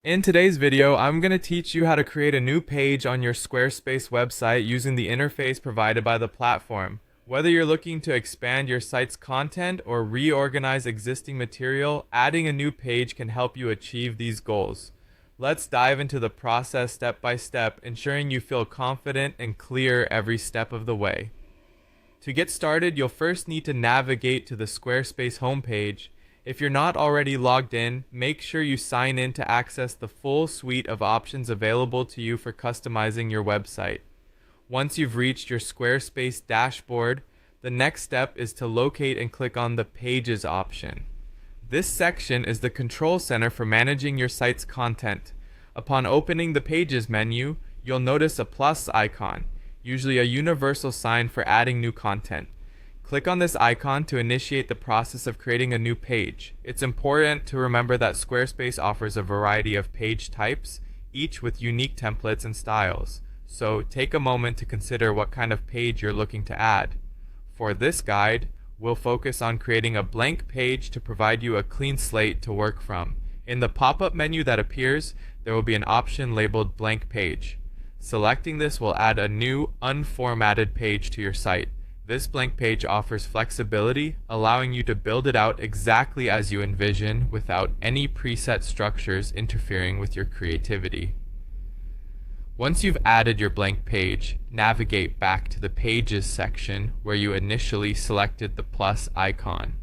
In today's video, I'm going to teach you how to create a new page on your Squarespace website using the interface provided by the platform. Whether you're looking to expand your site's content or reorganize existing material, adding a new page can help you achieve these goals. Let's dive into the process step by step, ensuring you feel confident and clear every step of the way. To get started, you'll first need to navigate to the Squarespace homepage. If you're not already logged in, make sure you sign in to access the full suite of options available to you for customizing your website. Once you've reached your Squarespace dashboard, the next step is to locate and click on the Pages option. This section is the control center for managing your site's content. Upon opening the Pages menu, you'll notice a plus icon, usually a universal sign for adding new content. Click on this icon to initiate the process of creating a new page. It's important to remember that Squarespace offers a variety of page types, each with unique templates and styles. So take a moment to consider what kind of page you're looking to add. For this guide, we'll focus on creating a blank page to provide you a clean slate to work from. In the pop-up menu that appears, there will be an option labeled Blank Page. Selecting this will add a new, unformatted page to your site. This blank page offers flexibility, allowing you to build it out exactly as you envision without any preset structures interfering with your creativity. Once you've added your blank page, navigate back to the Pages section where you initially selected the plus icon.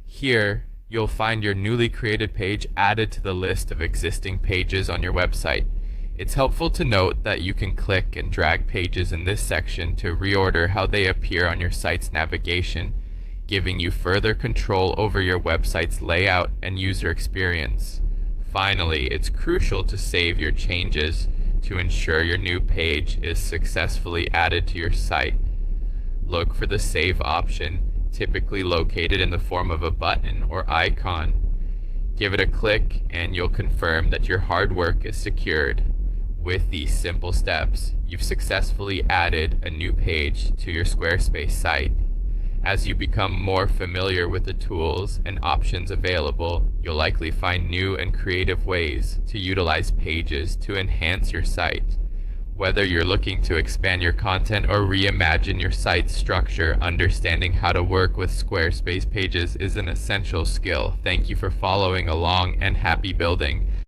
Here, you'll find your newly created page added to the list of existing pages on your website. It's helpful to note that you can click and drag pages in this section to reorder how they appear on your site's navigation, giving you further control over your website's layout and user experience. Finally, it's crucial to save your changes to ensure your new page is successfully added to your site. Look for the Save option, typically located in the form of a button or icon. Give it a click and you'll confirm that your hard work is secured. With these simple steps, you've successfully added a new page to your Squarespace site. As you become more familiar with the tools and options available, you'll likely find new and creative ways to utilize pages to enhance your site. Whether you're looking to expand your content or reimagine your site's structure, understanding how to work with Squarespace pages is an essential skill. Thank you for following along and happy building.